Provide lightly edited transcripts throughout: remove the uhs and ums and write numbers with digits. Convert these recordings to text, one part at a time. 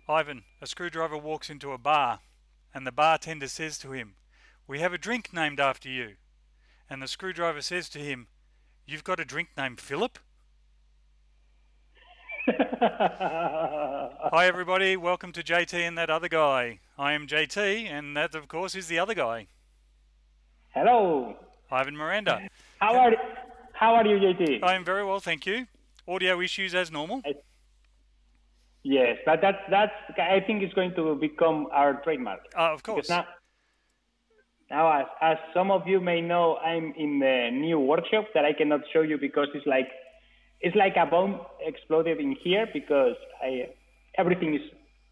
Ivan, a screwdriver walks into a bar and the bartender says to him, "We have a drink named after you." And the screwdriver says to him, "You've got a drink named Philip?" Hi everybody, welcome to JT and That Other Guy. I am JT and that of course is the other guy. Hello. Ivan Miranda. How are you, JT? I am very well, thank you. Audio issues as normal. Yes, but that's I think it's going to become our trademark. Of course. Because now as some of you may know, I'm in the new workshop that I cannot show you because it's like a bomb exploded in here because everything is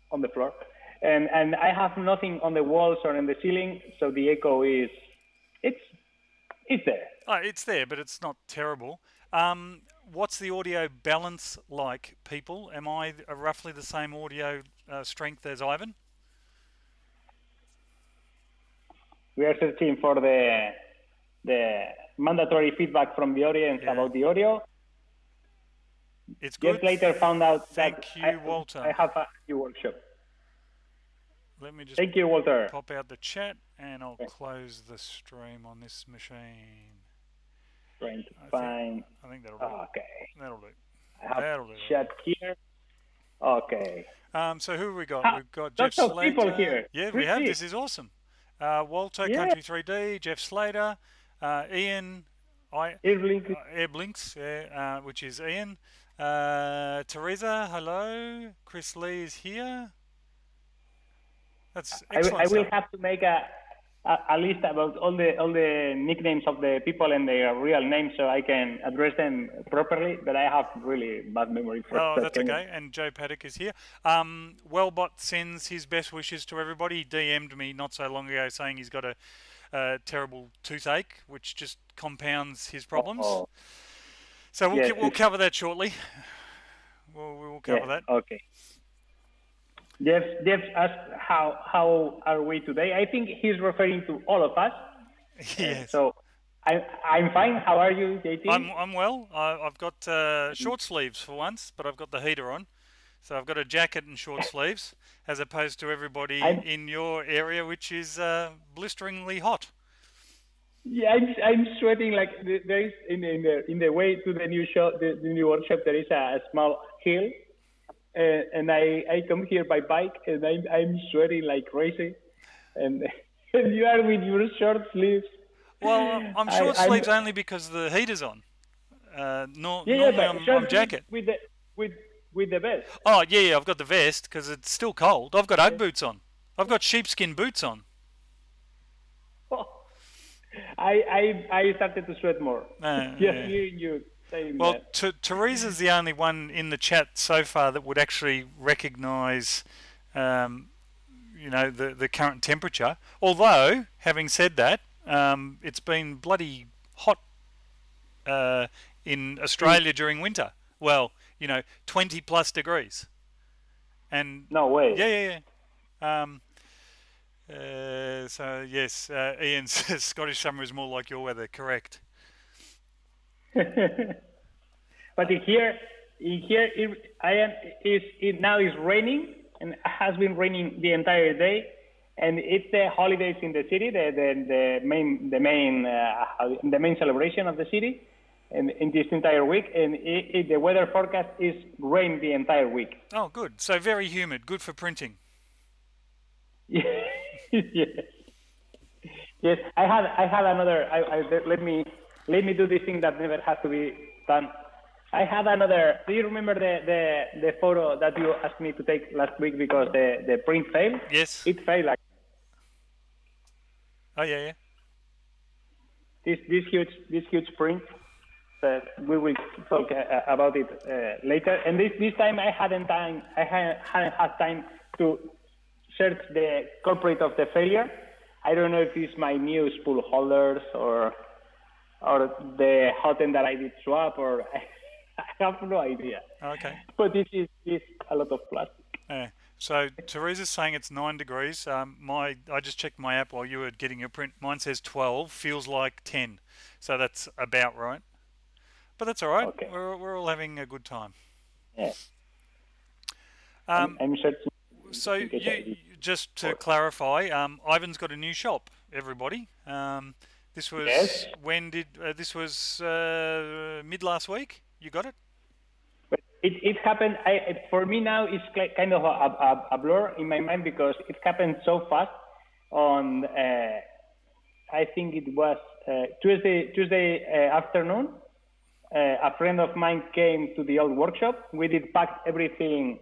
on the floor, and I have nothing on the walls or in the ceiling, so the echo is it's there. It's there, but it's not terrible. What's the audio balance like, people? Am I roughly the same audio strength as Ivan? We are searching for the mandatory feedback from the audience about the audio. It's good. Just later found out Thank you, Walter. I have a new workshop. Let me just Thank you, Walter. Pop out the chat and I'll close the stream on this machine. Trying to find. I think that'll do. Okay. That'll do. That'll do. Chat here. Okay. So who have we got? We've got Jeff Lots of Slater. people here. Yeah, we have. This is awesome. Walter, Country 3D, Jeff Slater, Ian, Airblinks, which is Ian. Teresa, hello. Chris Lee is here. That's excellent. I will have to make a list about all the nicknames of the people and their real names so I can address them properly, but I have really bad memory for that. Oh, that's okay. And Joe Paddock is here. Wellbot sends his best wishes to everybody. He DM'd me not so long ago saying he's got a terrible toothache, which just compounds his problems. So we'll cover that shortly. We'll cover that. Okay. Jeff asked how are we today. I think he's referring to all of us. Yes. So I'm fine. How are you, JT? I'm well. I've got short sleeves for once, but I've got the heater on. So I've got a jacket and short sleeves, as opposed to everybody in your area, which is blisteringly hot. Yeah, I'm sweating like there is in the way to the new shop, the new workshop. There is a small hill. And I come here by bike, and I'm sweating like crazy, and you are with your short sleeves. Well, I'm short sleeves only because the heater's on. Normally I'm jacket. With the vest. Oh yeah, I've got the vest because it's still cold. I've got UGG boots on. I've got sheepskin boots on. Oh, I started to sweat more. Just hearing you. Well, Teresa's the only one in the chat so far that would actually recognise, the current temperature. Although, having said that, it's been bloody hot in Australia during winter. Well, 20 plus degrees. And no way. Yeah. So yes, Ian says Scottish summer is more like your weather. Correct. But here, now is raining, and has been raining the entire day, and it's the holidays in the city, the main celebration of the city, and in this entire week, and the weather forecast is rain the entire week. Oh, good. So very humid. Good for printing. Yes. Yes. I had another. Let me do this thing that never has to be done. I had another. Do you remember the photo that you asked me to take last week because the print failed? Yes. It failed. Oh yeah. This huge print. We will talk about it later. And this time I hadn't had time to search the culprit of the failure. I don't know if it's my new spool holders or the hot end that I did swap, or I have no idea. Okay. But this is a lot of plastic. So Teresa's saying it's 9 degrees. I just checked my app while you were getting your print. Mine says 12. Feels like 10. So that's about right. But that's all right. Okay. We're all having a good time. Yeah. I'm searching. So just to clarify, Ivan's got a new shop. Everybody, this was Yes. when did this was mid last week? You got it? But it happened. For me now, it's kind of a blur in my mind because it happened so fast. On I think it was Tuesday afternoon. A friend of mine came to the old workshop. We did pack everything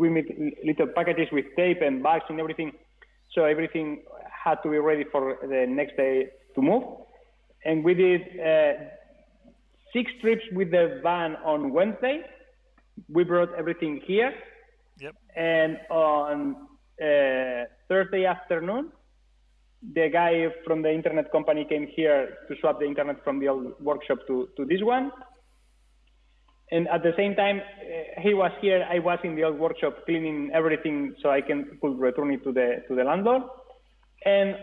we made little packages with tape and bags and everything. So everything had to be ready for the next day to move. And we did 6 trips with the van on Wednesday. We brought everything here. Yep. And on Thursday afternoon, the guy from the internet company came here to swap the internet from the old workshop to this one. And at the same time, he was here. I was in the old workshop cleaning everything so I could return it to the landlord. And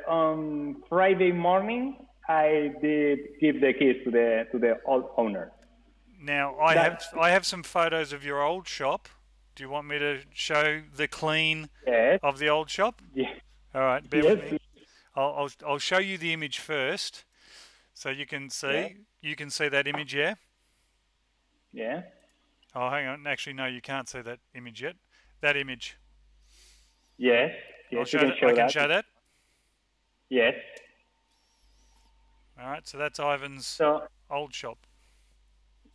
on Friday morning, I did give the keys to the old owner. Now I have some photos of your old shop. Do you want me to show the clean of the old shop? Yeah. All right, bear with me. I'll show you the image first, so you can see. Yeah. You can see that image, yeah? Yeah. Oh, hang on. Actually, no, you can't see that image yet. That image. Yes. I can show that. Yes. All right, so that's Ivan's old shop.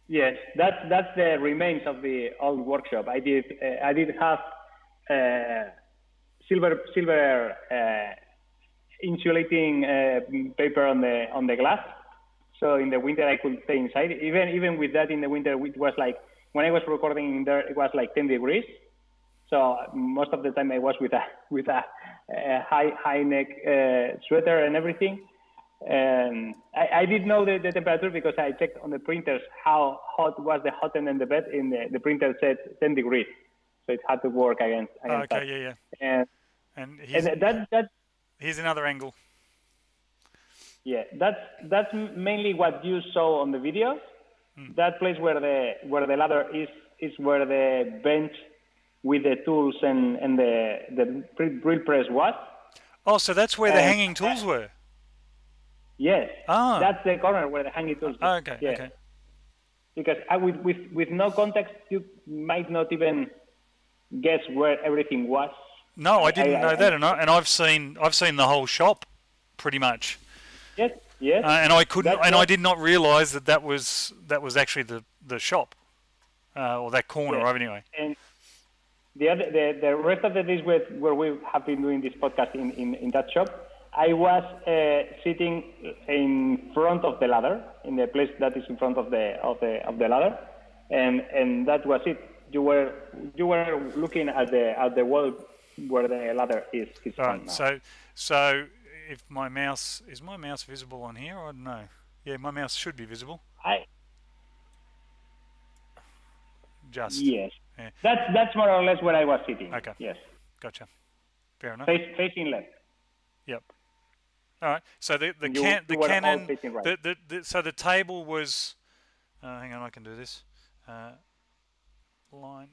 Yes, that's the remains of the old workshop. I did have silver insulating paper on the glass, so in the winter I could stay inside. Even with that, in the winter it was like, when I was recording in there, it was like 10 degrees. So most of the time I was with a high neck sweater and everything. And I did know the temperature because I checked on the printers how hot was the hot end in the bed. In the printer said 10 degrees, so it had to work against okay, that. yeah. And here's another angle. Yeah, that's mainly what you saw on the video. That place where the ladder is where the bench with the tools and the drill press was. Oh, so that's where the hanging tools were. Yes. Ah. That's the corner where the hanging tools. Okay. Yeah. Okay. Because with no context, you might not even guess where everything was. No, I didn't know that, and I've seen the whole shop, pretty much. Yes. Yes. And I did not realise that was actually the shop, or that corner, anyway. And the rest of the days where we have been doing this podcast in that shop, I was sitting in front of the ladder, in the place that is in front of the ladder, and that was it. You were looking at the wall where the ladder is Right. now. So if my mouse is visible on here? I don't know. Yeah, my mouse should be visible. Just. Yes. Yeah. That's more or less where I was sitting. Okay. Yes. Gotcha. Fair enough. Facing left. Yep. All right. So the cannon. Right. So the table was. Hang on, I can do this. Line.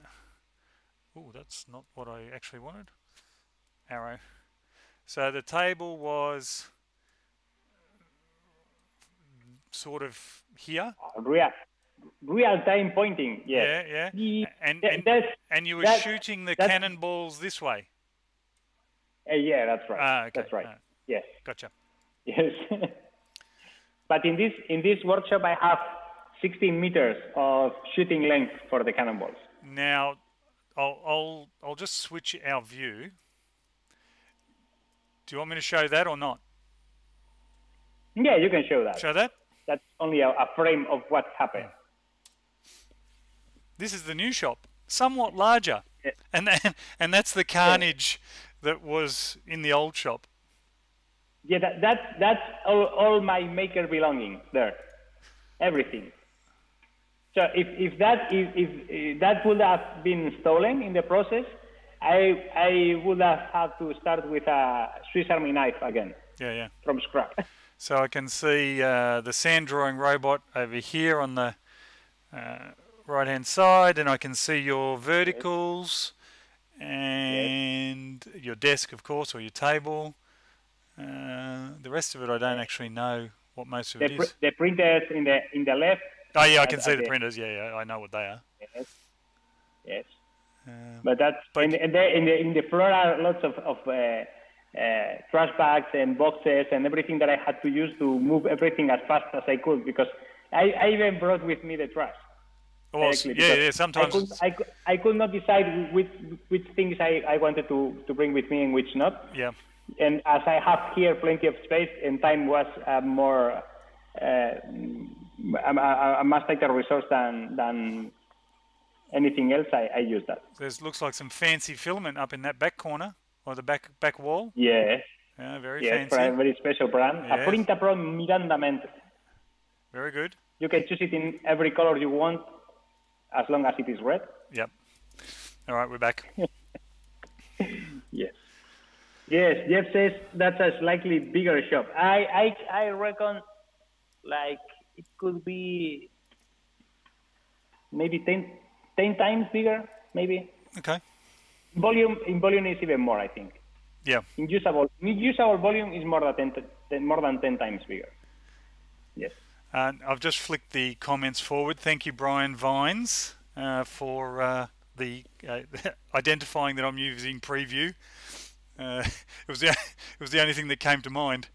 Oh, that's not what I actually wanted. Arrow. So the table was sort of here. Real time pointing. Yes. Yeah. And you were shooting the cannonballs this way. Yeah, that's right. Okay. That's right. Yes. Gotcha. Yes. But in this workshop, I have 16 meters of shooting length for the cannonballs. Now, I'll just switch our view. Do you want me to show that or not? Yeah, you can show that. Show that? That's only a frame of what happened. This is the new shop, somewhat larger, yeah. and that's the carnage that was in the old shop. Yeah, that's all my maker belongings there, everything. So if that would have been stolen in the process, I would have had to start with a Swiss Army knife again. Yeah. From scratch. So I can see the sand drawing robot over here on the right hand side, and I can see your verticals, and your desk, of course, or your table. The rest of it, I don't actually know what most of it is. The printers in the left. Oh yeah, I can see the printers. Yeah, I know what they are. Yes. Yes. But that's but in the floor are lots of trash bags and boxes and everything that I had to use to move everything as fast as I could, because I even brought with me the trash. Well, yeah. Sometimes I could not decide which things I wanted to bring with me and which not. Yeah. And as I have here plenty of space and time was more a much tighter resource than anything else, I use that. Looks like some fancy filament up in that back corner or the back wall. Yes. Yeah, very fancy. Yes, a very special brand. Yes. A Printa Pro Mirandamente. Very good. You can choose it in every color you want, as long as it is red. Yep. All right, we're back. Yes. Yes, Jeff says that's a slightly bigger shop. I reckon, like, it could be maybe 10 times bigger, maybe. Okay. In volume is even more, I think. Yeah. In usable volume is more than 10 times bigger. Yes. I've just flicked the comments forward. Thank you, Brian Vines, for the identifying that I'm using preview. It was the only thing that came to mind.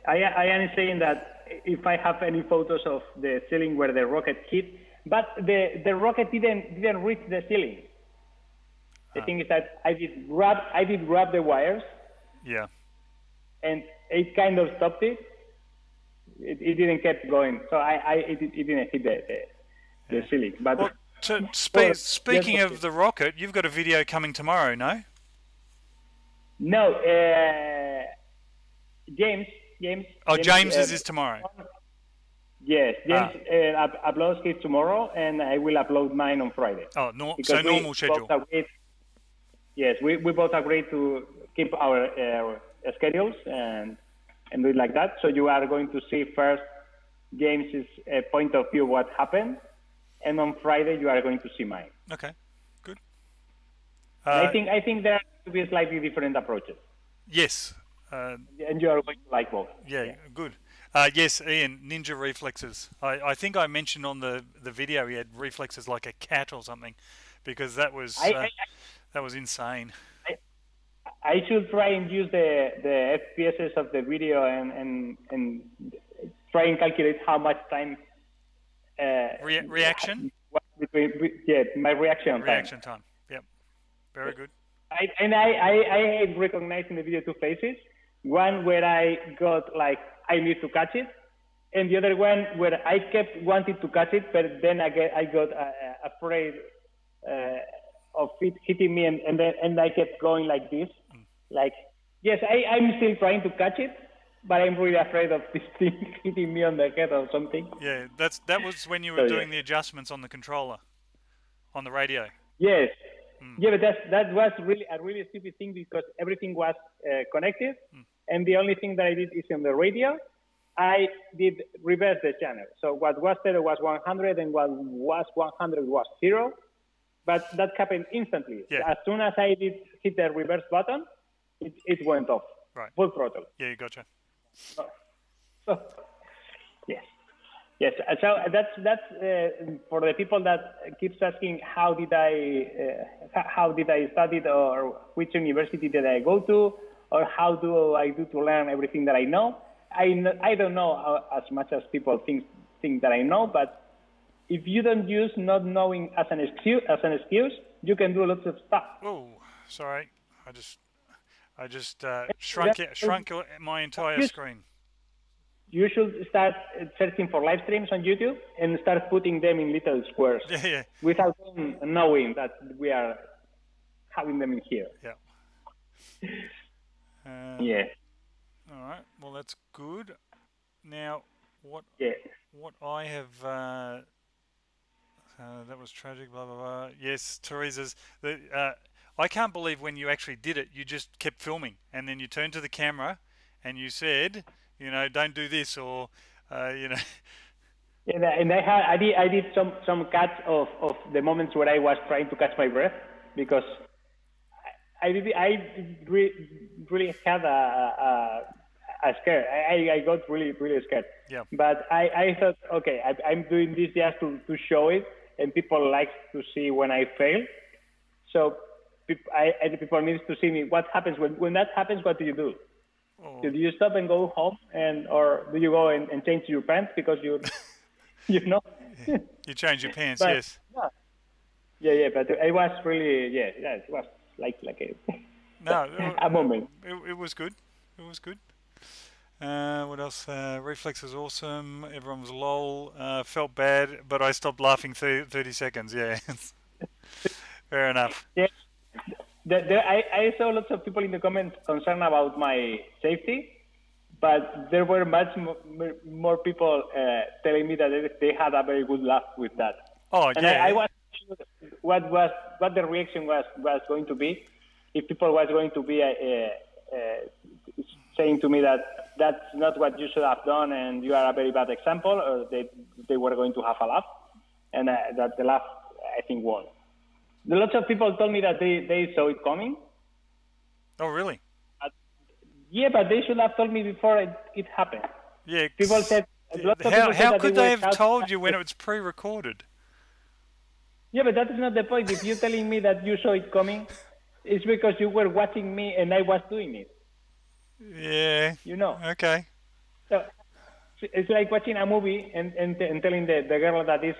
I am saying that if I have any photos of the ceiling where the rocket hit, but the rocket didn't reach the ceiling. The thing is that I did grab the wires. Yeah. And it kind of stopped it. It didn't keep going, so it didn't hit the ceiling. But well, speaking of the rocket, you've got a video coming tomorrow, no? No, James. Oh, James's is tomorrow. Yes, James uploads his tomorrow, and I will upload mine on Friday. Oh, so normal schedule. Yes, we both agreed to keep our schedules and do it like that. So you are going to see first James's point of view what happened, and on Friday you are going to see mine. Okay, good. I think there are going to be slightly different approaches. Yes. And you are going to like both. Yeah. Good. Yes, Ian, ninja reflexes. I think I mentioned on the video he had reflexes like a cat or something, because that was that was insane. I should try and use the FPSs of the video and try and calculate how much time reaction. My reaction time. Yep, very good. I recognize in the video two faces. One where I got like I need to catch it, and the other one where I kept wanting to catch it, but then I got afraid of it hitting me, and I kept going like this. Like, yes, I'm still trying to catch it, but I'm really afraid of this thing hitting me on the head or something. Yeah, that was when you were doing the adjustments on the controller, on the radio. Yes. Yeah, but that was really a really stupid thing, because everything was connected, and the only thing that I did is on the radio, I did reverse the channel. So what was 0 was 100, and what was 100 was 0, but that happened instantly. Yeah. As soon as I did hit the reverse button, it went off. Right. Full throttle. Yeah, gotcha. So yes. Yes, so that's for the people that keeps asking how did I study, or which university did I go to, or how do I do to learn everything that I know. I don't know as much as people think that I know, but if you don't use not knowing as an excuse, you can do lots of stuff. Oh, sorry, I just shrunk my entire screen. You should start searching for live streams on YouTube and start putting them in little squares. Yeah. Without them knowing that we are having them in here. Yeah. Yeah. All right. Well, that's good. Now, what I have that was tragic. Blah blah blah. Yes, Teresa's. I can't believe when you actually did it, you just kept filming, and then you turned to the camera, and you said, don't do this, or, And I did some cuts of the moments where I was trying to catch my breath because really had a scare. I got really scared. Yeah. But I thought, okay, I'm doing this just to show it, and people like to see when I fail. So people need to see me. What happens when that happens? What do you do? Oh. Do you stop and go home, or do you go and change your pants because you know? You change your pants, But yes. yeah. But it was really it was like No, a moment. it was good. It was good. What else? Reflex was awesome. Everyone was lol. Felt bad, but I stopped laughing 30 seconds. Yeah. Fair enough. Yeah, I saw lots of people in the comments concerned about my safety, but there were much more people telling me that they had a very good laugh with that. Oh, And yeah. I was sure what the reaction was going to be, if people was going to be saying to me that that's not what you should have done and you are a very bad example, or they were going to have a laugh, and that the laugh I think won. Lots of people told me that they saw it coming. Oh, really? Yeah, but they should have told me before it happened. Yeah. People said, lots of people said How that could they they were have told you when it was pre-recorded? Yeah, but that is not the point. If you're telling me that you saw it coming, it's because you were watching me and I was doing it. Yeah. You know. Okay. So it's like watching a movie and telling the girl that is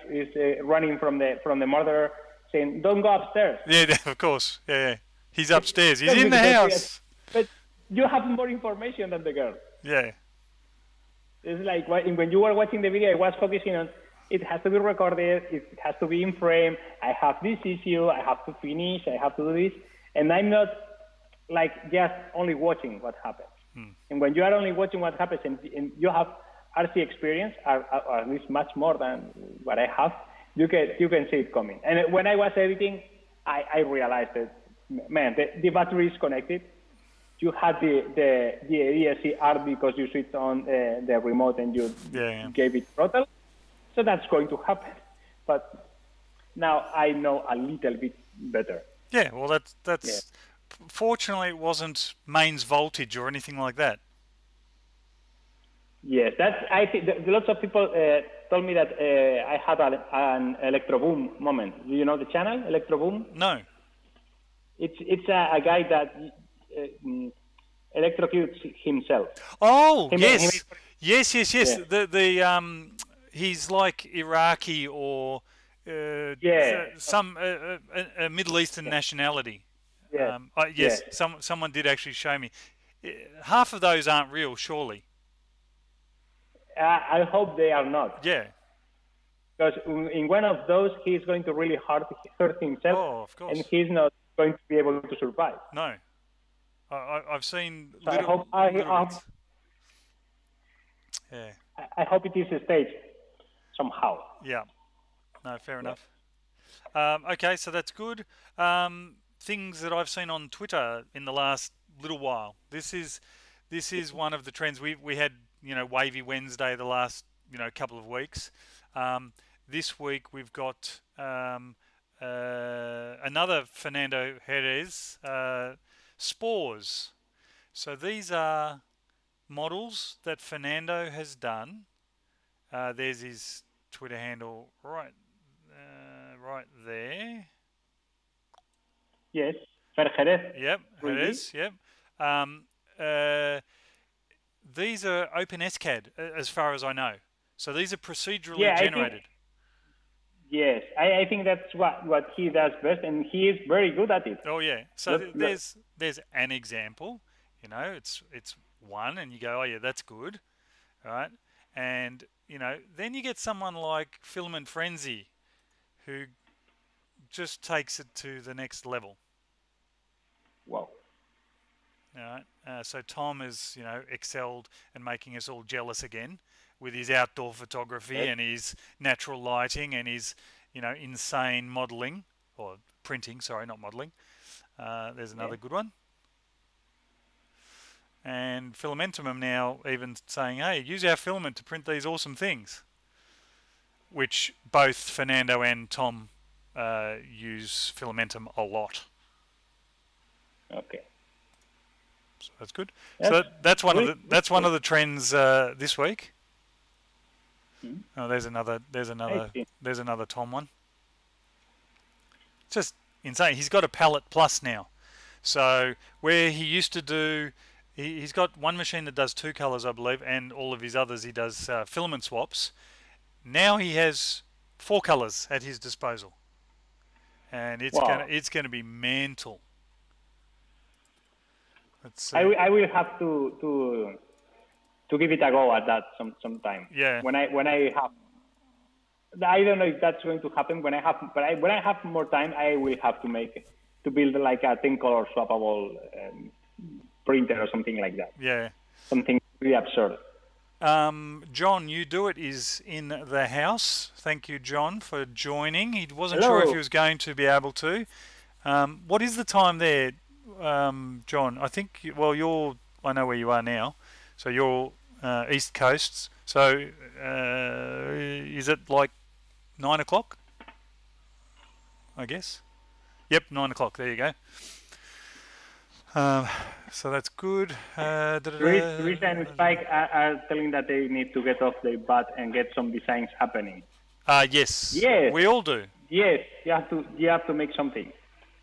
running from the murderer, saying, "Don't go upstairs." Yeah, of course. Yeah. He's upstairs. He's Yes, in the house. but you have more information than the girl. Yeah. It's like when you were watching the video, I was focusing on it has to be recorded, it has to be in frame, I have this issue, I have to finish, I have to do this, and I'm not like just only watching what happens. And when you are only watching what happens and you have RC experience, or at least much more than what I have, you can see it coming. And when I was editing, I realized that, man, the battery is connected. You had the ESC art because you switched on the remote and you gave it throttle. So that's going to happen. But now I know a little bit better. Yeah, well, that's fortunately it wasn't mains voltage or anything like that. Yes, I think lots of people told me that I had an Electro Boom moment. Do you know the channel Electro Boom? No. It's a guy that electrocutes himself. Oh, yes. Yes. Yeah. He's like Iraqi or some a Middle Eastern nationality. Yeah. Yes, someone did actually show me. Half of those aren't real, surely. I hope they are not. Yeah. Because in one of those, he's going to really hurt himself. Oh, of course. And he's not going to be able to survive. No. I've seen so little, yeah. I hope it is staged somehow. Yeah. No, fair enough. Okay, so that's good. Things that I've seen on Twitter in the last little while. This is one of the trends. We had Wavy Wednesday the last couple of weeks. This week we've got another Fernando Jerez spores. So these are models that Fernando has done. There's his Twitter handle right there. Yes, Jerez. Yep, really? Jerez. Yep. These are OpenSCAD, as far as I know. So these are procedurally generated. Yes, I think that's what he does best, and he is very good at it. Oh yeah. So there's an example. It's one, and you go, oh yeah, that's good, right? And then you get someone like Filament Frenzy, who just takes it to the next level. Wow. All right. So Tom has excelled and making us all jealous again with his outdoor photography and his natural lighting and his insane modeling or printing. Sorry, not modeling. There's another good one. And Filamentum now even saying, hey, use our filament to print these awesome things. which both Fernando and Tom use Filamentum a lot. Okay. So that's good. So that's one of the trends this week. Oh, there's another Tom one. Just insane. He's got a Palette Plus now. So where he used to do, he's got one machine that does 2 colors, I believe, and all of his others he does filament swaps. Now he has 4 colors at his disposal, and it's gonna be mental. I will have to give it a go at that sometime. Yeah. When I have, I don't know if that's going to happen. When I have more time, I will have to build like a 10-color swappable printer or something like that. Yeah. Something really absurd. John, You Do It is in the house. Thank you, John, for joining. He wasn't Hello. sure if he was going to be able to. What is the time there, John? I think, I know where you are now. So you're East Coast. So is it like 9 o'clock? I guess. Yep, 9 o'clock. There you go. So that's good. Teresa and Spike are telling that they need to get off their butt and get some designs happening. Yes. Yes. We all do. Yes, you have to make something.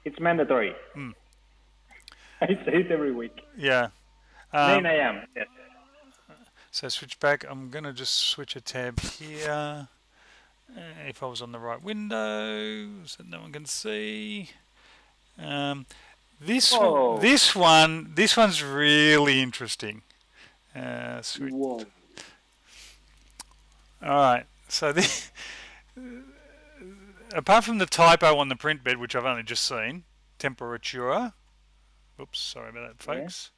It's mandatory. I say it every week. Yeah. 9 a.m. Yes. So switch back. I'm going to just switch a tab here. If I was on the right window, so no one can see. This one's really interesting. Switch. Whoa. All right. So apart from the typo on the print bed, which I've only just seen, temperatura. Oops, sorry about that, folks.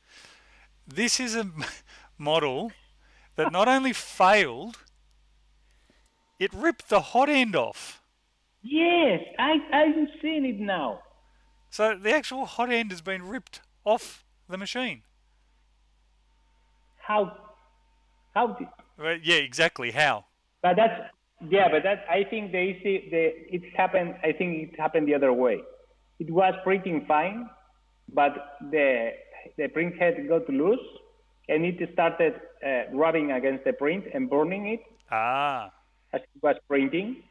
Yeah. This is a model that not only failed, it ripped the hot end off. Yes, I'm seeing it now. So the actual hot end has been ripped off the machine. How? Well, yeah, exactly. How? But I think it happened. I think it happened the other way. It was printing fine, but the print head got loose, and it started rubbing against the print and burning it. Ah. As it was printing.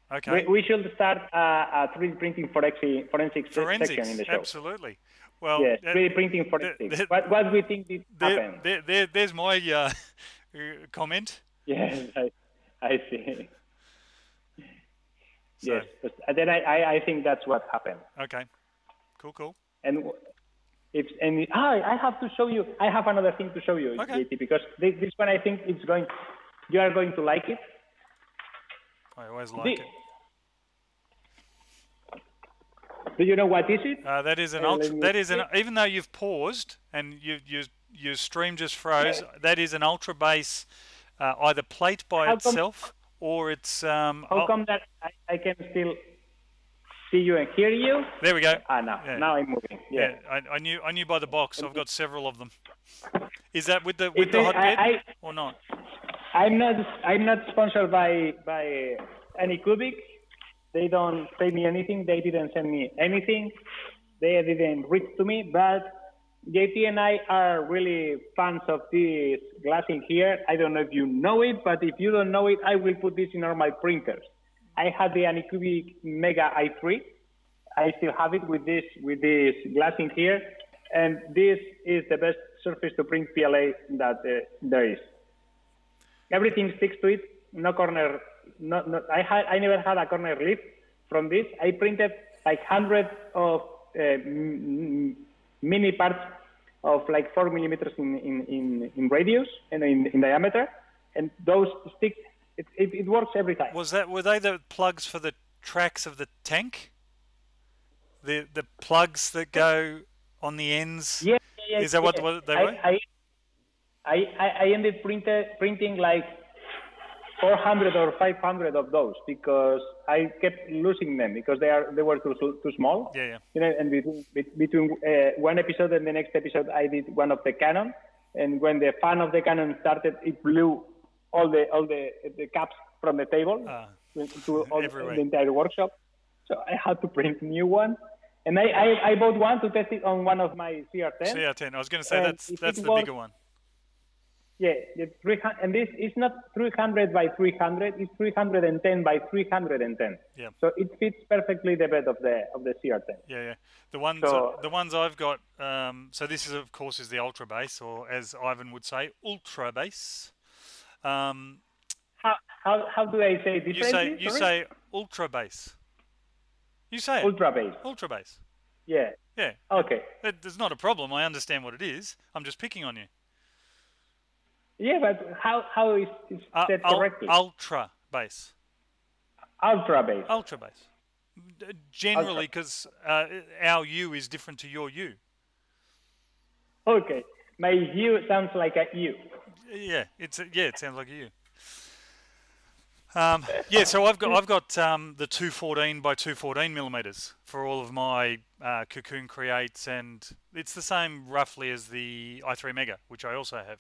Okay. We should start a 3D printing forensic section in the show. Absolutely. Well, yes, 3D printing forensics. What we think did happen? There's my comment. Yes, I see. So. Yes, but then I think that's what happened. Okay. Cool. And I have to show you. I have another thing to show you, okay. JT, because this one I think you are going to like it. I always like it. Do you know what is it? That is an even though you've paused and your stream just froze, that is an ultra base, either plate by itself or it's. How come that I can still see you and hear you? There we go. Now I'm moving. Yeah. I knew by the box. I've got several of them. Is that with the hot bed or not? I'm not sponsored by Anycubic. They don't pay me anything. They didn't send me anything. They didn't reach to me. But JT and I are really fans of this glassing here. I don't know if you know it, but if you don't know it, I will put this in all my printers. I had the Anycubic Mega i3. I still have it with this glassing here, and this is the best surface to print PLA that there is. Everything sticks to it. No corner. I never had a corner lift from this. I printed like hundreds of mini parts of like 4 millimeters in radius and in diameter, and those stick. It works every time. Were they the plugs for the tracks of the tank? The plugs that go on the ends? Yeah. Is that what they were? I ended printing like 400 or 500 of those because I kept losing them because they were too small. Yeah. You know, and between one episode and the next episode, I did one of the Canon, and when the fan of the Canon started, it blew all the caps from the table to all, everywhere. the entire workshop. So I had to print new one. And I bought one to test it on one of my CR10. CR10. I was going to say that's the bigger one. Yeah, the 300, and this is not 300 by 300. It's 310 by 310. Yeah. So it fits perfectly the bed of the CR10. Yeah. The ones I've got. So this is of course the ultra base, or as Ivan would say, ultra base. How do I say differently? You say ultra base. You say it. Ultra base. Ultra base. Yeah. Yeah. Okay. There's not a problem. I understand what it is. I'm just picking on you. Yeah, but how is it said correctly? Ultra base. Ultra base. Ultra base. Generally, because our U is different to your U. Okay. My U sounds like a U. Yeah, it sounds like a U. Yeah, so I've got the 214 by 214 millimeters for all of my Cocoon Creates, and it's the same roughly as the i3 Mega, which I also have.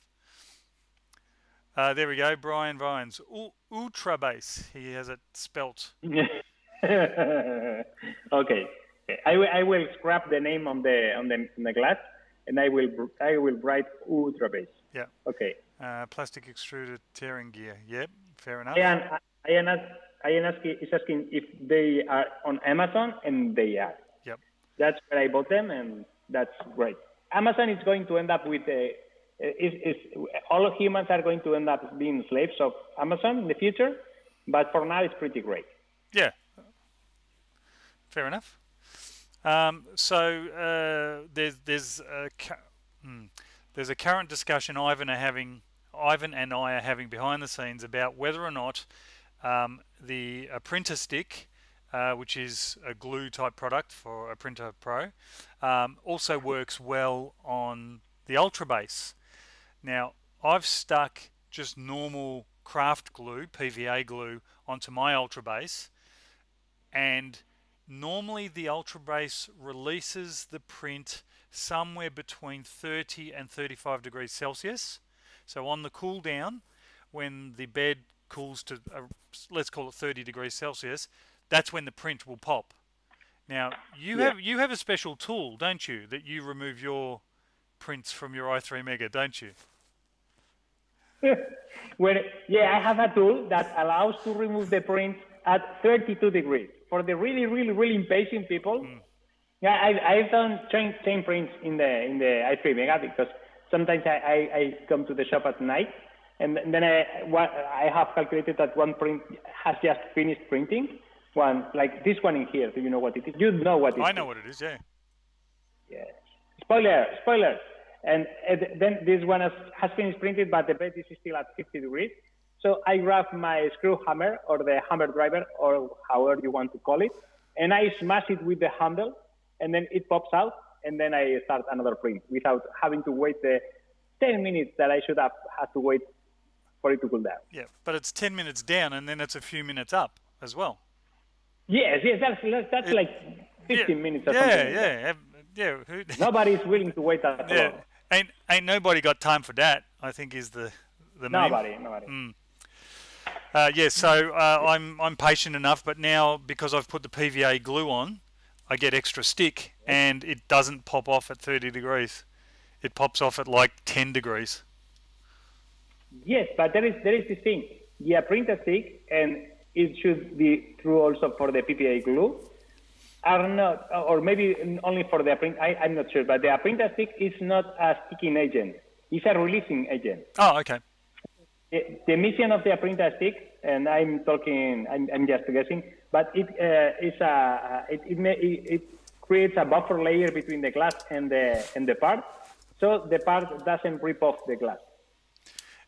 There we go, Brian Vines, ultra base. He has it spelt. Okay, I will scrap the name on the glass, and I will write ultra base. Yeah. Okay. Plastic extruded tearing gear. Yep, fair enough. Ian is asking if they are on Amazon, and they are. Yep. That's where I bought them, and that's great. Amazon is going to end up with all humans are going to end up being slaves of Amazon in the future, but for now it's pretty great. Yeah. Fair enough. So there's a current discussion Ivan and I are having behind the scenes about whether or not the printer stick, which is a glue type product for a Printer Pro, also works well on the Ultra Base. Now, I've stuck just normal craft glue, PVA glue, onto my Ultra Base, and normally the Ultra Base releases the print somewhere between 30 and 35 degrees Celsius. So on the cool down, when the bed cools to, let's call it 30 degrees Celsius, that's when the print will pop. Now, you have a special tool, don't you, that you remove your prints from your i3 Mega, don't you? I have a tool that allows to remove the print at 32 degrees. For the really, really, really impatient people, I've done chain prints in the i3 Mega, because sometimes I come to the shop at night, and then I have calculated that one print has just finished printing. One, like this one in here. Do you know what it is? You know what it is. I know what it is, yeah. Yeah. Spoiler. And then this one has finished printed, but the bed is still at 50 degrees. So I grab my screw hammer, or the hammer driver, or however you want to call it, and I smash it with the handle, and then it pops out, and then I start another print without having to wait the 10 minutes that I should have had to wait for it to cool down. Yeah, but it's 10 minutes down, and then it's a few minutes up as well. Yes, that's like 15 minutes or something. Yeah. Nobody's willing to wait that long. Ain't nobody got time for that, I think is the Nobody. So I'm patient enough, but now because I've put the PVA glue on, I get extra stick, and it doesn't pop off at 30 degrees. It pops off at like 10 degrees. Yes, but there is this thing. The printer stick, and it should be true also for the PVA glue, are not, or maybe only for the print. I'm not sure, but the printer stick is not a sticking agent. It's a releasing agent. Oh, okay. The mission of the printer stick, and I'm just guessing, but it creates a buffer layer between the glass and the part, so the part doesn't rip off the glass.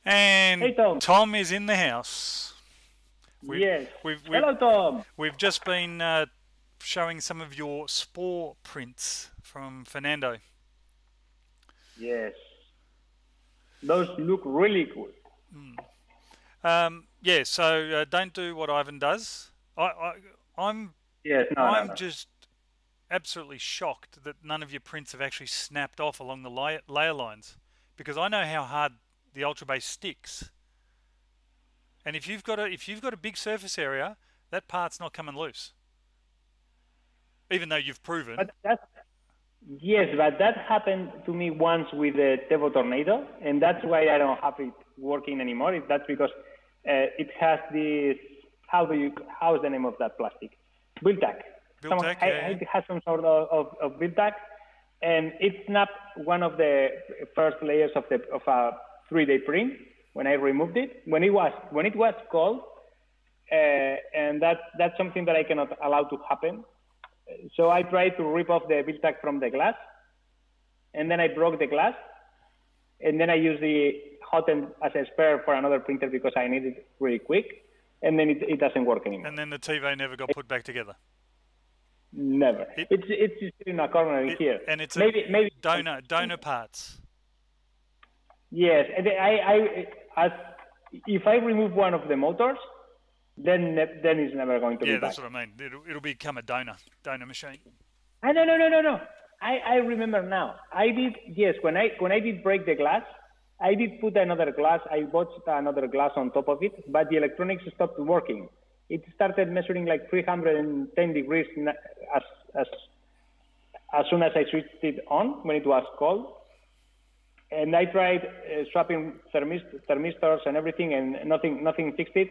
And hey, Tom is in the house. Hello, Tom. We've just been showing some of your spore prints from Fernando. Yes. Those look really good. So don't do what Ivan does. I'm just absolutely shocked that none of your prints have actually snapped off along the layer lines, because I know how hard the Ultra Base sticks. And if you've got a big surface area, that part's not coming loose. Even though you've proven. But that happened to me once with the Tevo Tornado, and that's why I don't have it working anymore. That's because it has this. How's the name of that plastic? Build-tack. It has some sort of build-tack, and it snapped one of the first layers of a 3D print when I removed it. When it was cold, and that's something that I cannot allow to happen. So I tried to rip off the build-tack from the glass, and then I broke the glass, and then I used the hot end as a spare for another printer because I need it really quick, and then it doesn't work anymore. And then the TV never got put back together. Never. It's in a corner here. And it's maybe donor parts. Yes, and if I remove one of the motors, then it's never going to be back. Yeah, that's what I mean. It'll become a donor machine. No. I remember now. When I did break the glass, I did put another glass. I bought another glass on top of it, but the electronics stopped working. It started measuring like 310 degrees as soon as I switched it on when it was cold. And I tried swapping thermistors and everything, and nothing fixed it.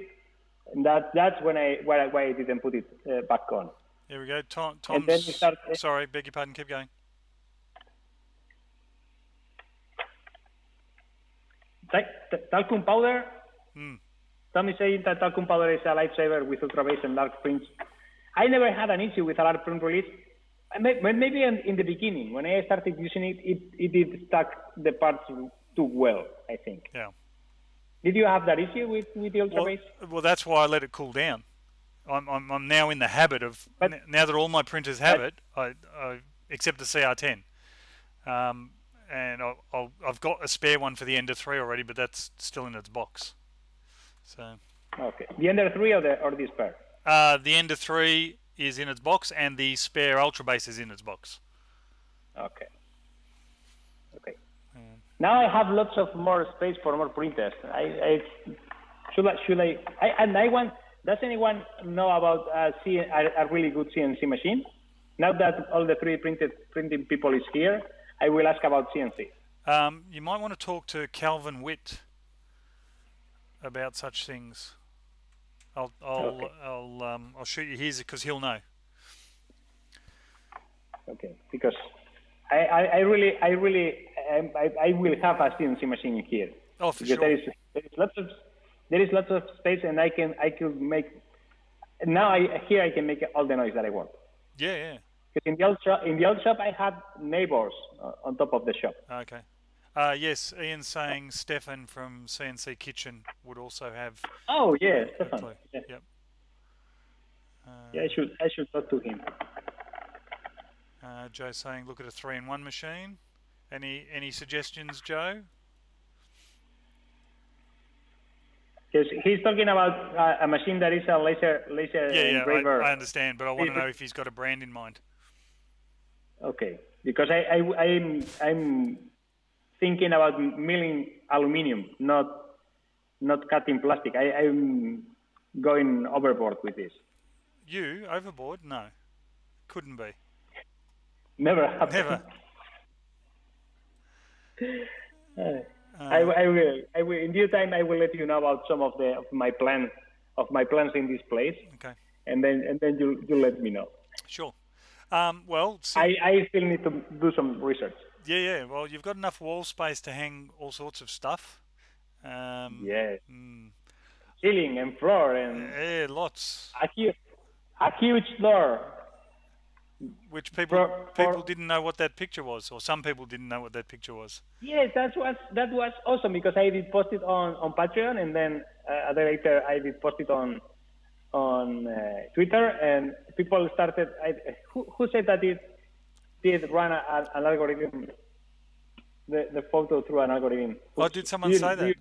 And that's why I didn't put it back on. There we go. Tom's, sorry, beg your pardon. Keep going. Talcum powder. Tom is saying that talcum powder is a lifesaver with ultra base and dark prints. I never had an issue with a large print release. Maybe in the beginning, when I started using it, it did stack the parts too well, I think. Yeah. Did you have that issue with the ultra base? Well, that's why I let it cool down. I'm now in the habit of, now that all my printers have it, I except the CR10. And I've got a spare one for the Ender 3 already, but that's still in its box. So. Okay. The Ender 3 or the spare? The Ender 3 is in its box, and the spare Ultra Base is in its box. Okay. Now I have lots of more space for more printers. Does anyone know about a really good CNC machine? Now that all the 3D printing people is here, I will ask about CNC. You might want to talk to Calvin Witt about such things. I'll shoot you his because he'll know. Okay, because I will have a CNC machine here. Oh, for sure. There is lots of space, and I could make. Now I can make all the noise that I want. Yeah. Because in the old shop I had neighbors on top of the shop. Okay. Yes, Ian's saying Stefan from CNC Kitchen would also have. Oh yeah, Stefan. Yeah. Yep. Yeah, I should talk to him. Joe's saying, look at a 3-in-1 machine. Any suggestions, Joe? Because he's talking about a machine that is a laser engraver. I understand, but I want to know if he's got a brand in mind. Okay, because I'm thinking about milling aluminium, not cutting plastic. I'm going overboard with this. You overboard? No, couldn't be. Never happened. Never. I will. In due time, I will let you know about some of my plans in this place. Okay. And then you'll let me know. Sure. Well, I still need to do some research. Yeah. Well, you've got enough wall space to hang all sorts of stuff. Yes. Ceiling and floor and. Lots. A huge door. Which people didn't know what that picture was, or some people didn't know what that picture was. Yes, that was awesome because I did post it on Patreon, and then a day later I did post it on Twitter, and people started. Who said that it did run an algorithm, the photo through an algorithm? Oh, did someone say that?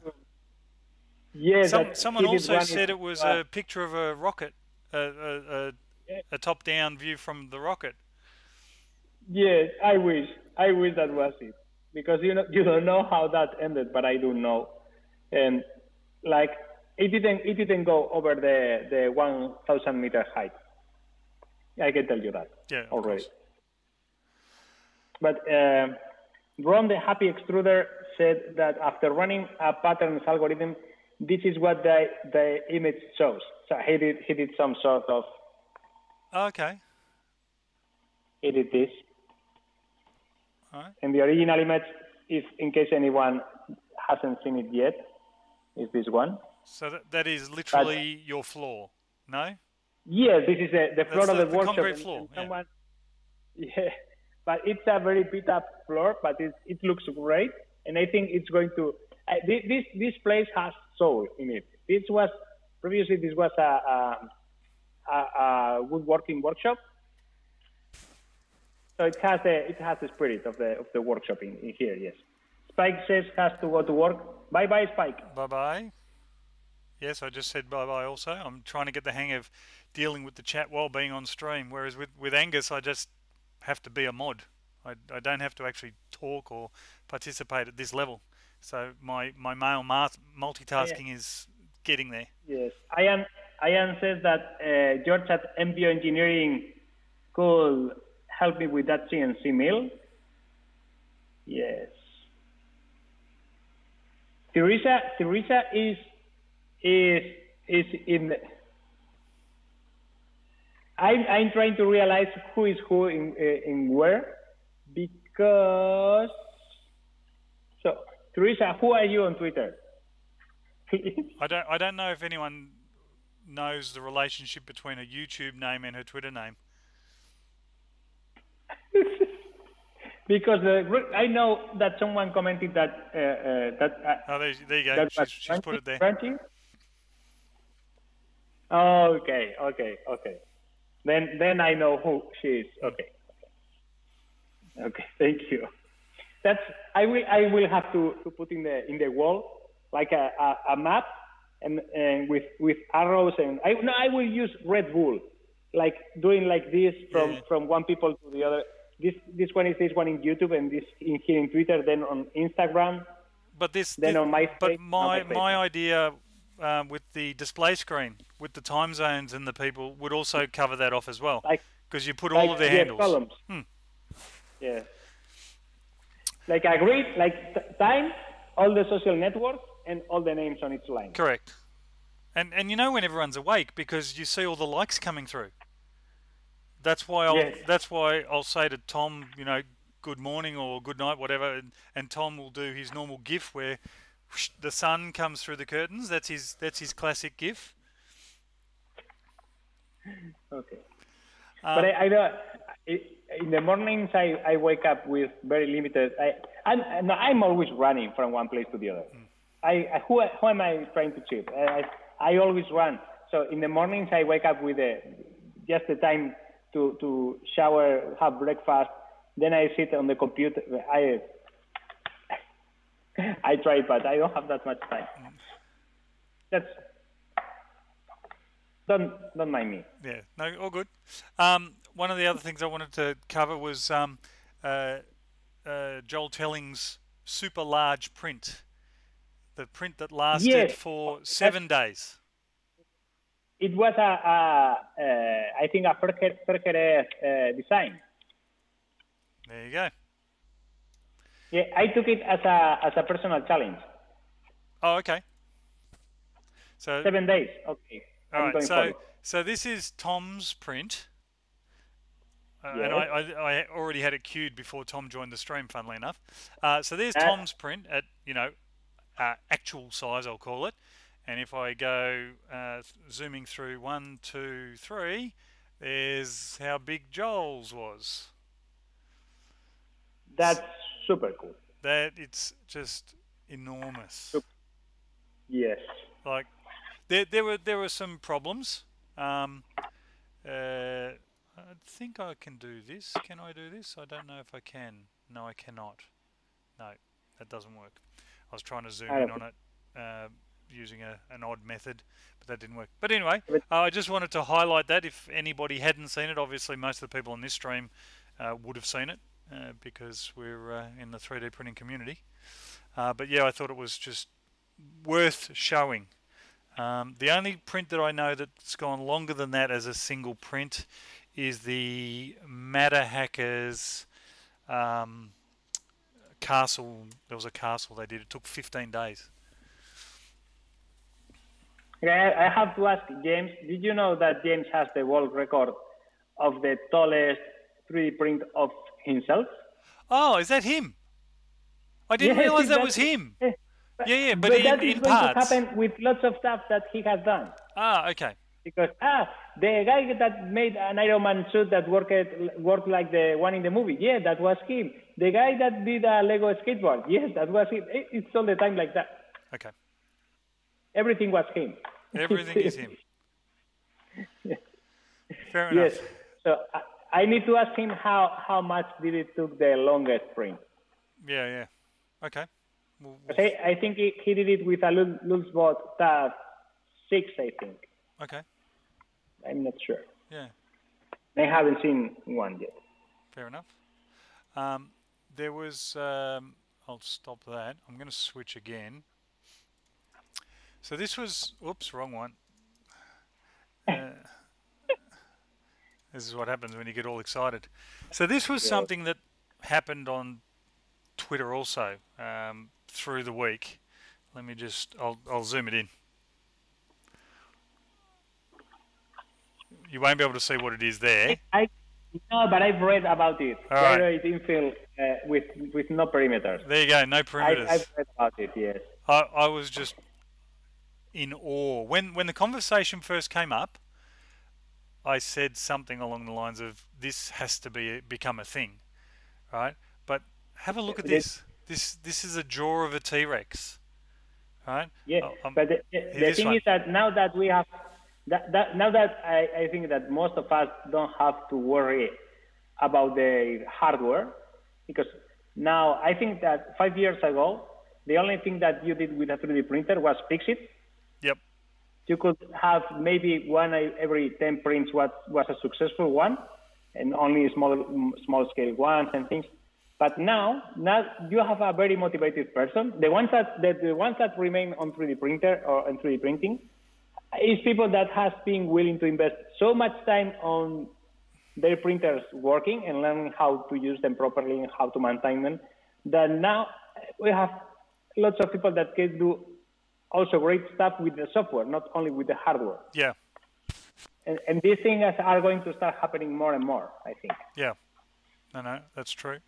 Yes. Someone also said it was a picture of a rocket. A top-down view from the rocket. Yes, I wish that was it, because you don't know how that ended, but I do know, and like it didn't go over the 1,000 meter height. I can tell you that already. Course. But Ron, the happy extruder, said that after running a patterns algorithm, this is what the image shows. So he did some sort of. Okay. He did this. All right. And the original image, is in case anyone hasn't seen it yet, is this one. So that is literally your floor, no? Yes, this is the floor of the workshop. Concrete floor. Someone, yeah, but it's a very beat up floor, but it looks great, and I think it's going to. This place has soul in it. This was a woodworking workshop, so it has the spirit of the workshop in here. Yes. Spike says has to go to work. Bye bye, Spike. Bye bye. Yes, I just said bye bye. Also, I'm trying to get the hang of dealing with the chat while being on stream. Whereas with Angus, I just have to be a mod. I don't have to actually talk or participate at this level. So my male multitasking is getting there. Yes, Ian says that George at MBO Engineering could help me with that CNC mill. Yes. Teresa is in. I'm trying to realize who is who in where, because. So Teresa, who are you on Twitter? I don't know if anyone knows the relationship between a YouTube name and her Twitter name. Because I know that someone commented that oh, there you go. She's put it there. Branching? Okay. Then I know who she is. Okay. Thank you. I will have to put in the wall like a map and with arrows, and I will use Red Bull, like doing like this from one people to the other. This one is this one in YouTube, and this here in Twitter, then on Instagram. But on MySpace. But my idea with the display screen, with the time zones and the people, would also cover that off as well, because you put all of their handles. Columns. Yeah. Like a grid, like time, all the social networks, and all the names on each line. Correct. And you know when everyone's awake because you see all the likes coming through. That's why I'll say to Tom, good morning or good night, whatever, and Tom will do his normal GIF where whoosh, the sun comes through the curtains. That's his classic GIF. Okay. But I know in the mornings I wake up with very limited. I'm always running from one place to the other. Who am I trying to cheat? I always run. So in the mornings I wake up with just the time to shower, have breakfast. Then I sit on the computer. I try, but I don't have that much time. Don't mind me. Yeah, no, all good. One of the other things I wanted to cover was Joel Telling's super large print, the print that lasted for 7 days. It was I think a Ferkerer design. There you go. Yeah, I took it as a personal challenge. Oh, okay. So 7 days. Okay. All right. So this is Tom's print, and I already had it queued before Tom joined the stream. Funnily enough, so there's Tom's print at actual size, I'll call it. And if I go zooming through 1, 2, 3, there's how big Joel's was. That's super cool. That it's just enormous. Yes. Like there were some problems. I think I can do this. Can I do this? I don't know if I can. No, I cannot. No, that doesn't work. I was trying to zoom in on it using an odd method, but that didn't work. But anyway, I just wanted to highlight that if anybody hadn't seen it. Obviously, most of the people on this stream would have seen it because we're in the 3D printing community. But yeah, I thought it was just worth showing The only print that I know that's gone longer than that as a single print is the Matter Hackers castle. There was a castle they did. It took 15 days. Okay, I have to ask James, did you know that James has the world record of the tallest 3D print of himself? Oh, is that him? I didn't Yes, realize that was him. eh, Yeah, but but that is in going to parts. happen with lots of stuff that he has done. Ah, okay. Because the guy that made an Iron Man suit that worked like the one in the movie, yeah, that was him. The guy that did a Lego skateboard, yes, that was him. It's all the time like that. Okay. Everything was him. Everything is him. Fair enough. Yes. So I need to ask him how much did it took the longest print. Yeah. Okay. I think he did it with a Lulzbot Tab 6, I think. Okay. I'm not sure. Yeah. I haven't seen one yet. Fair enough. There was. I'll stop that. I'm going to switch again. So this was. Oops, wrong one. This is what happens when you get all excited. So this was something that happened on Twitter also through the week. Let me just. I'll zoom it in. You won't be able to see what it is there. No, but I've read about it. All right. Infill with no perimeters. There you go, no perimeters. I've read about it, yes. I was just in awe. When the conversation first came up, I said something along the lines of, this has to become a thing, right? But have a look at this. This is a jaw of a T-Rex, right? Yeah, but the thing is that now that we have... now that I think that most of us don't have to worry about the hardware, because now I think that 5 years ago, the only thing that you did with a 3D printer was fix it. Yep. You could have maybe one every 10 prints was a successful one, and only small scale ones and things. But now you have a very motivated person. The ones that remain on 3D printer or on 3D printing is people that has been willing to invest so much time on their printers working and learning how to use them properly and how to maintain them, that now we have lots of people that can do also great stuff with the software, not only with the hardware. Yeah. And these things are going to start happening more and more, I think. Yeah. No, that's true.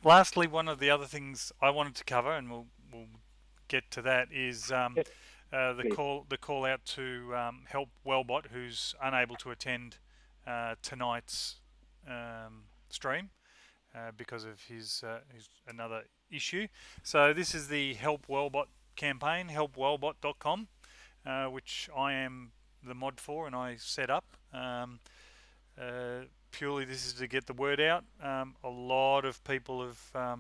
Lastly, one of the other things I wanted to cover, and we'll get to that, is the call out to help Wellbot, who's unable to attend tonight's stream because of his another issue. So this is the Help Wellbot campaign, helpwellbot.com, which I am the mod for and I set up. Purely this is to get the word out. A lot of people have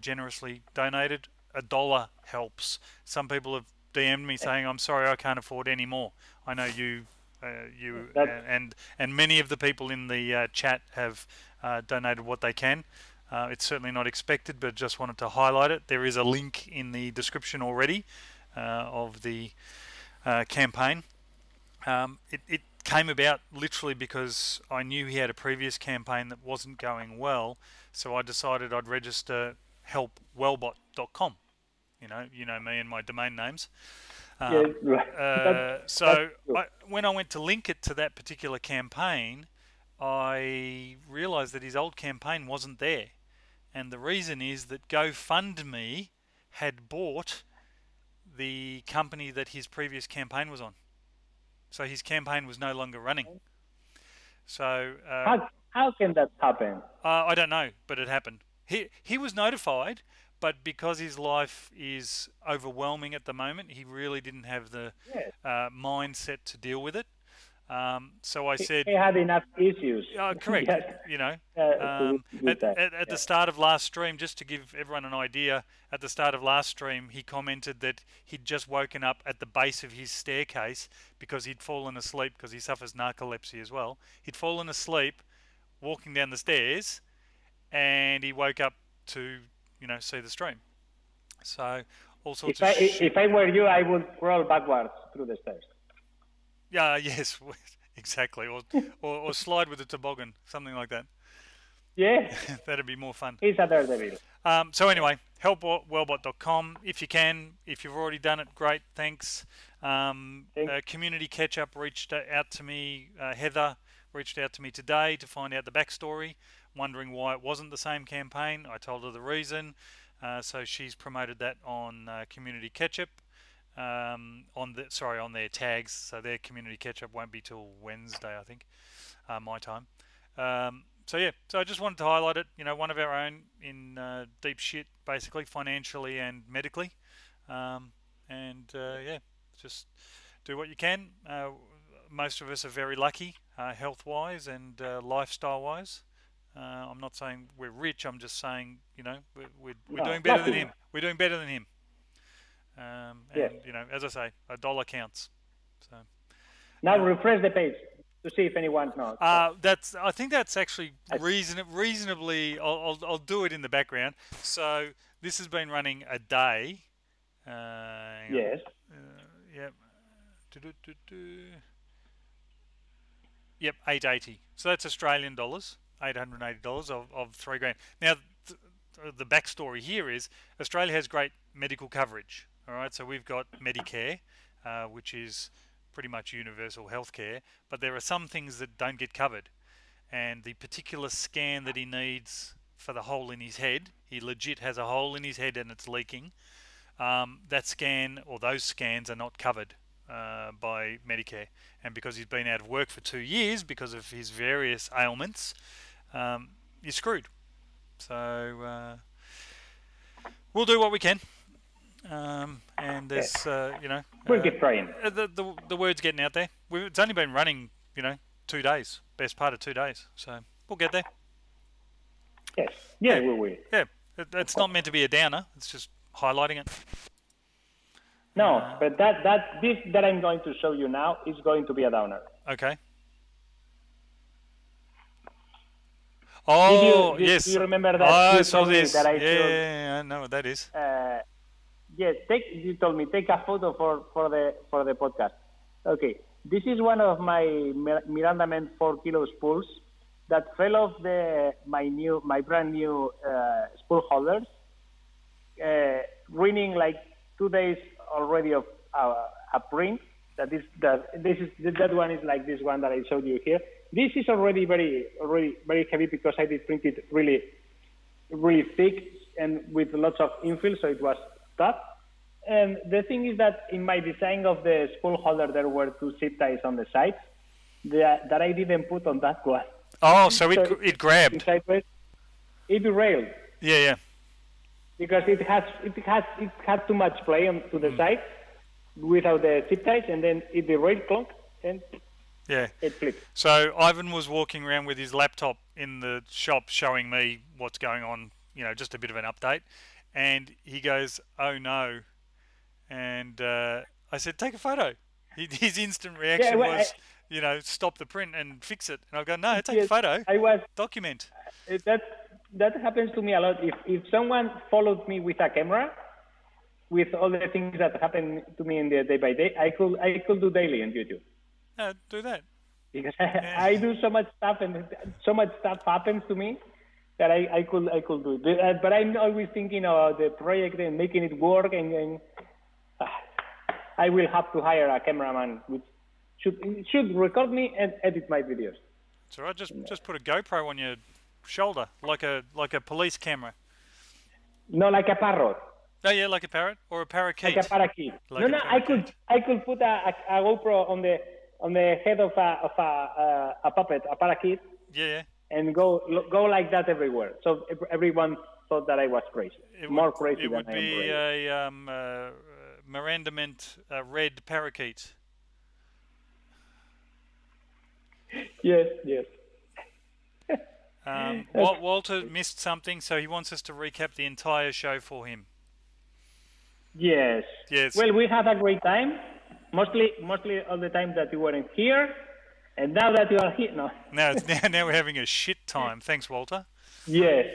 generously donated. $1 helps. Some people have DM'd me saying, I'm sorry, I can't afford any more. I know you and many of the people in the chat have donated what they can. It's certainly not expected, but just wanted to highlight it. There is a link in the description already of the campaign. It came about literally because I knew he had a previous campaign that wasn't going well, so I decided I'd register helpwellbot.com. You know me and my domain names. So when I went to link it to that particular campaign, I realized that his old campaign wasn't there. And the reason is that GoFundMe had bought the company that his previous campaign was on. So his campaign was no longer running. So how can that happen? I don't know, but it happened. He was notified, but because his life is overwhelming at the moment, he really didn't have the mindset to deal with it. So I said he had enough issues. Correct. Yes. At the start of last stream, just to give everyone an idea, at the start of last stream, he commented that he'd just woken up at the base of his staircase because he'd fallen asleep, because he suffers narcolepsy as well. He'd fallen asleep walking down the stairs, and he woke up to see the stream. So all sorts of shit. If I were you, I would crawl backwards through the stairs. Yeah, yes, exactly. Or slide with a toboggan, something like that. Yeah, That'd be more fun. he's a daredevil. So anyway, help.wellbot.com if you can. If you've already done it, great, thanks. Community Catch-Up reached out to me. Heather reached out to me today to find out the backstory, wondering why it wasn't the same campaign. I told her the reason. So she's promoted that on Community Catch-Up. On their tags. So their Community Catch-Up won't be till Wednesday, I think, my time. So I just wanted to highlight it. One of our own in deep shit, basically, financially and medically. Just do what you can. Most of us are very lucky, health-wise and lifestyle-wise. I'm not saying we're rich. I'm just saying, we're doing better than him. We're doing better than him. As I say, a dollar counts. So now refresh the page to see if anyone's not. I think that's actually reasonably. I'll do it in the background. So this has been running a day. Yes. Yep. Yep, 880. So that's Australian dollars, $880 of $3,000. Now, the backstory here is Australia has great medical coverage. All right, so we've got Medicare, which is pretty much universal healthcare, but there are some things that don't get covered. And the particular scan that he needs for the hole in his head, he legit has a hole in his head and it's leaking. That scan or those scans are not covered by Medicare. And because he's been out of work for 2 years because of his various ailments, you're screwed. So we'll do what we can. And there's, we'll keep trying. The word's getting out there. It's only been running, 2 days, best part of 2 days. So we'll get there. Yes. Yeah, we will. Yeah, it's not meant to be a downer. It's just highlighting it. No, but this that I'm going to show you now is going to be a downer. Okay. Oh, yes. Do you remember that? I saw this. That I know what that is. Yes, you told me take a photo for the podcast. Okay, this is one of my Miranda Men 4 kilo spools that fell off my brand new spool holders, ruining like 2 days already of a print. That one is like this one that I showed you here. This is already very heavy because I did print it really, really thick and with lots of infill, so it was tough. And the thing is that in my design of the spool holder, there were 2 zip ties on the sides that I didn't put on that one. Oh, so it grabbed. It derailed. Yeah. Because it had too much play to the side without the zip ties, and then it derailed, clunk, and it flipped. So Ivan was walking around with his laptop in the shop showing me what's going on, just a bit of an update. And he goes, "Oh no." And I said, "Take a photo." His instant reaction was, stop the print and fix it. And I go, "No, take a photo. Document." That happens to me a lot. If someone followed me with a camera, with all the things that happen to me in the day by day, I could do daily on YouTube. Do that. Because I do so much stuff, and so much stuff happens to me that I could do it. But I'm always thinking about the project and making it work, and I will have to hire a cameraman which should record me and edit my videos. It's all right. Just put a GoPro on your shoulder, like a police camera. No, like a parrot. Oh yeah, like a parrot or a parakeet. Like a parakeat. I could put a GoPro on the head of a puppet, a parakeet. Yeah. And go like that everywhere. So everyone thought that I was crazy. More crazy than I am. It would be a Miranda Mint red parakeet. Yes. Walter missed something, so he wants us to recap the entire show for him. Yes. Well, we had a great time. Mostly all the time that you weren't here, and now that you are here, no. Now we're having a shit time. Thanks, Walter. Yes.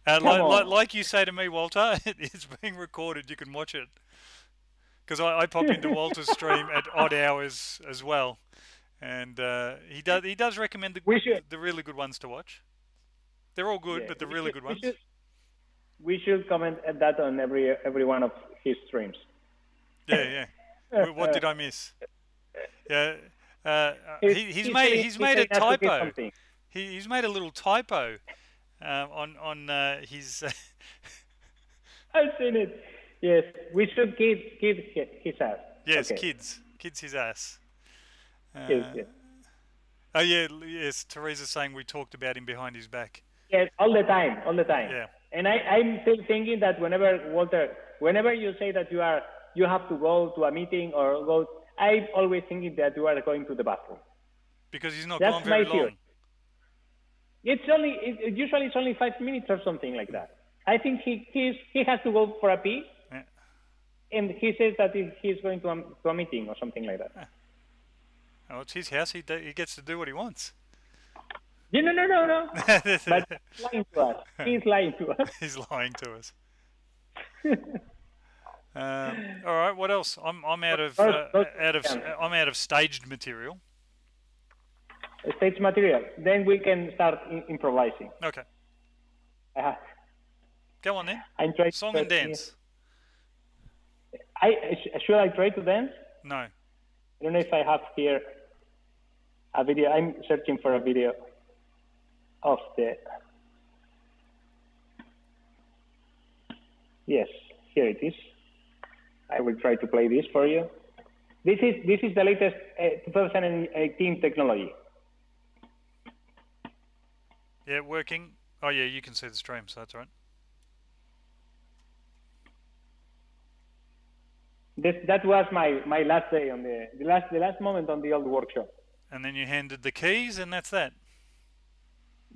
Come on. Like you say to me, Walter, it's being recorded. You can watch it. Because I pop into Walter's stream at odd hours as well, and he does recommend We should. the really good ones to watch. They're all good, Yeah, but the really good ones. We should comment at that on every one of his streams. Yeah. What did I miss? Yeah, he's made a typo. He's made a little typo on his. I've seen it. Yes, we should kid his ass. Yes, okay. kids his ass. Yes. Oh yeah, yes. Teresa's saying we talked about him behind his back. Yes, all the time. Yeah. And I'm still thinking that whenever you say that you have to go to a meeting or go, I'm always thinking that you are going to the bathroom. Because he's not That's gone very my theory. long. Usually it's only 5 minutes or something like that. I think he has to go for a pee. Yeah. And he says that he's going to a meeting or something like that. Yeah. Oh, it's his house. He gets to do what he wants. Yeah, no. But he's lying to us. He's lying to us. He's lying to us. All right. What else? I'm out of staged material. Stage material. Then we can start improvising. Okay. Uh, Go on then. I'm trying Song and dance. Should I try to dance? No. I don't know if I have here a video. I'm searching for a video of the. Yes, here it is. I will try to play this for you. This is the latest 2018 technology. Yeah, working. Oh yeah, you can see the stream, so that's all right. That was my last day on the last moment on the old workshop. And then you handed the keys, and that's that.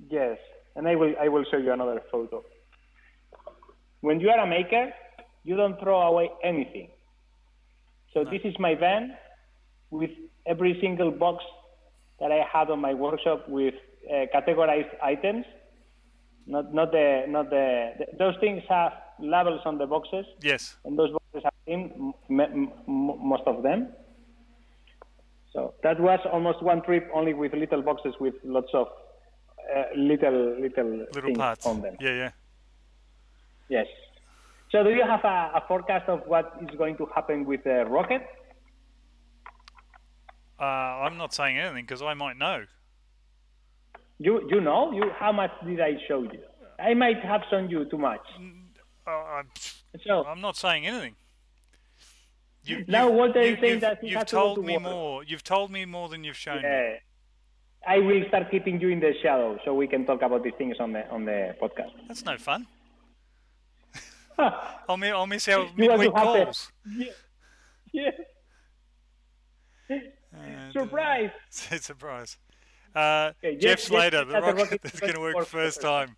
Yes, and I will show you another photo. When you are a maker, you don't throw away anything. So This is my van with every single box that I had on my workshop with categorized items. Not the those things have labels on the boxes. Yes. And those boxes have in most of them. So that was almost one trip only with little boxes with lots of little things parts on them. Yeah. Yes. So do you have a forecast of what is going to happen with the rocket? I'm not saying anything because I might know. You know? How much did I show you? I might have shown you too much. I'm not saying anything. Walter is saying that you've told me more. You've told me more than you've shown me. I will start keeping you in the shadow so we can talk about these things on the podcast. That's no fun. I'll miss our midweek calls. Yeah. Surprise! Surprise. Jeff Slater, the rocket that's going to work first time.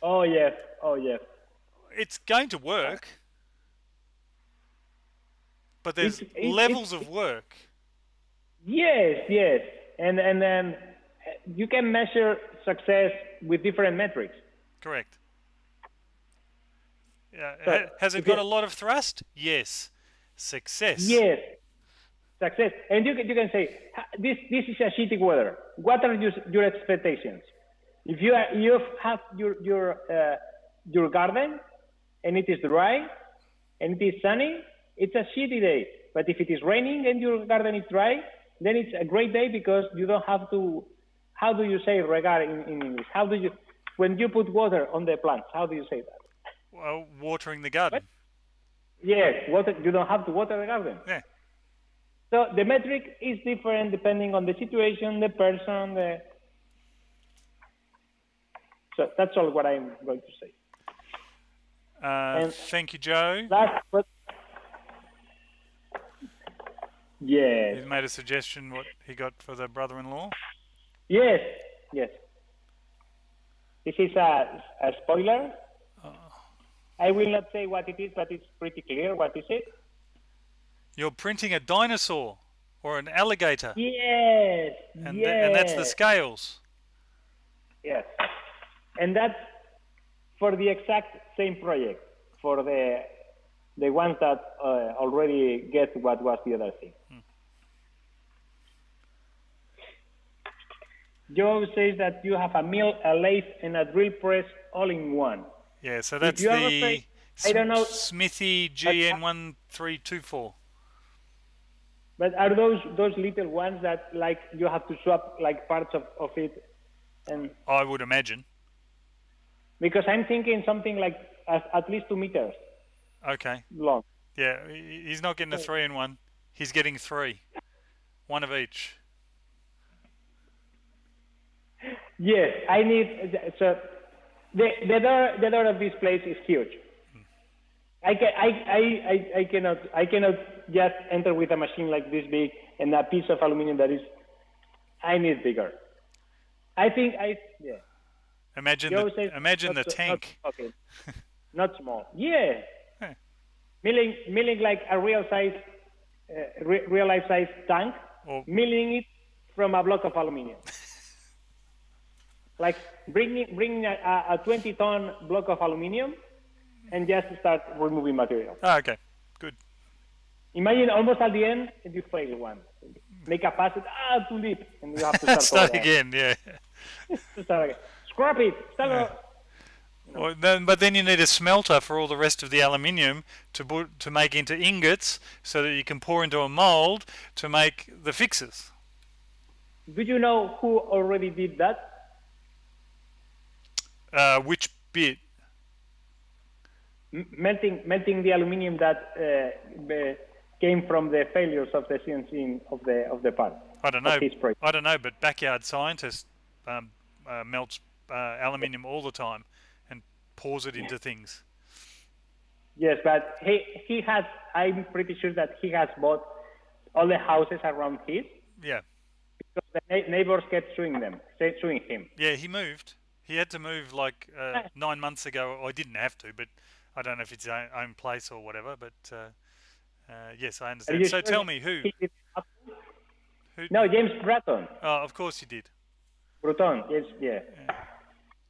Oh yes. It's going to work, but there's levels of work. Yes, and then you can measure success with different metrics. Correct. Has it got a lot of thrust? Yes. Success. Yes. Success. And you can say, this is a shitty weather. What are your expectations? If you have your garden and it is dry and it is sunny, it's a shitty day. But if it is raining and your garden is dry, then it's a great day because you don't have to. How do you say regar in English? When you put water on the plants, how do you say that? Well, watering the garden. What? Yes, water. You don't have to water the garden. Yeah. So the metric is different depending on the situation, the person. So that's all what I'm going to say. Thank you, Joe. Yes. He's made a suggestion what he got for the brother-in-law. Yes. This is a spoiler. I will not say what it is, but it's pretty clear. What is it? You're printing a dinosaur or an alligator. Yes. And that's the scales. Yes. And that's for the exact same project, for the ones that already get what was the other thing. Joe says that you have a mill, a lathe, and a drill press all in one. Yeah, so that's you are the afraid, I don't know, Smithy GN1324. but are those little ones that like you have to swap like parts of it? And I would imagine. because I'm thinking something like at least 2 meters Okay. long. Yeah, he's not getting a 3-in-1. He's getting 3. One of each. Yes, I need. So the door of this place is huge. I cannot just enter with a machine like this big and a piece of aluminum that is. I need bigger. I think yeah. Imagine the tank. Okay, not small. Yeah. Huh. Milling like a real life size tank. Or Milling it from a block of aluminum. Like bringing a 20-ton block of aluminum and just start removing material. oh, okay, good. Imagine almost at the end, and you fail one. Make a pass, too deep, and you have to start, Start again, yeah. Start again. Scrap it. But then you need a smelter for all the rest of the aluminium to make into ingots, so that you can pour into a mold to make the fixes. Do you know who already did that? Which bit? Melting the aluminium that came from the failures of the CNC of the part. I don't know, but Backyard Scientist melts aluminium all the time and pours it into things. Yes, but he has. I'm pretty sure that he has bought all the houses around his. Yeah. Because the neighbors kept suing him. Yeah, he moved. He had to move like 9 months ago. Or he didn't have to, but I don't know if it's his own place or whatever. But yes, I understand. So tell me who? No, James Bratton. Oh, of course he did. Bruton, yes, yeah.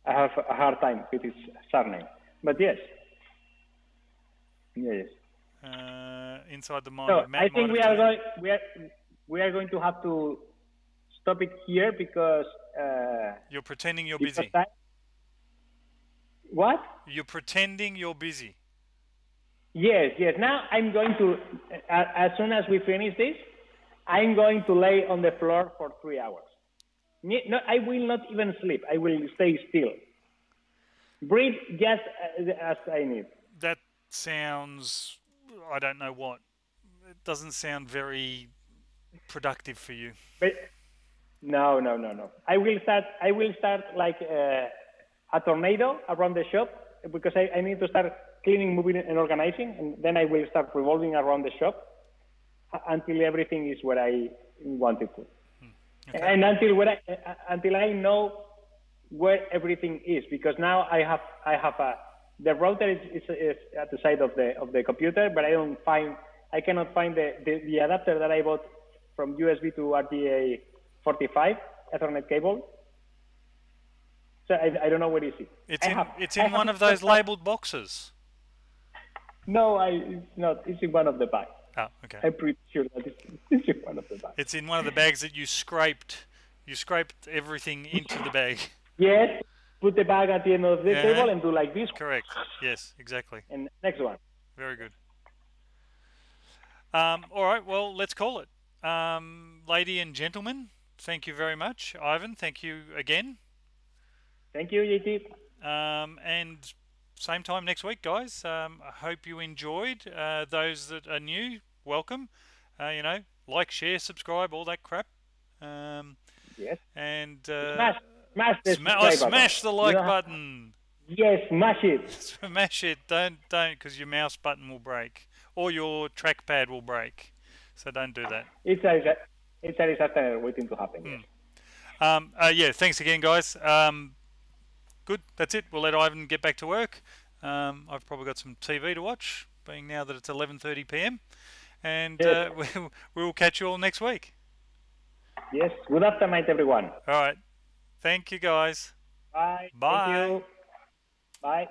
I have a hard time with his surname, but yes. Yes. Inside the mind So of Matt. I think we are going to have to stop it here because you're pretending you're busy. What? You're pretending you're busy. Yes. Now I'm going to, as soon as we finish this, I'm going to lay on the floor for 3 hours. No, I will not even sleep. I will stay still. Breathe just as I need. That sounds, I don't know what. It doesn't sound very productive for you. But no. I will start like a tornado around the shop because I need to start cleaning, moving, and organizing, and then I will start revolving around the shop until everything is where I want it to. Okay. And until I know where everything is, because now I have the router is at the side of the computer, but I cannot find the adapter that I bought from USB to RGA 45 Ethernet cable. So I don't know where is it. It's in one of those labeled boxes. No, it's not. It's in one of the bags. Oh, okay. I'm pretty sure that it's in one of the bags. It's in one of the bags that you scraped. You scraped everything into the bag. Yes. Put the bag at the end of the table and do like this. Correct. Yes, exactly. And next one. Very good. All right. Well, let's call it. Lady and gentlemen, thank you very much. Ivan, thank you again. Thank you, JT. And same time next week, guys. I hope you enjoyed. Those that are new, welcome. Like, share, subscribe, all that crap. Yes. And smash the like button. Yes, smash it. Smash it. Don't, because your mouse button will break or your trackpad will break. So don't do that. It's a disaster waiting to happen. Yeah. Thanks again, guys. Good. That's it. We'll let Ivan get back to work. I've probably got some TV to watch, being now that it's 11:30 p.m. And we'll catch you all next week. Yes. Good afternoon, everyone. All right. Thank you, guys. Bye. Bye. Thank Bye. you. Bye.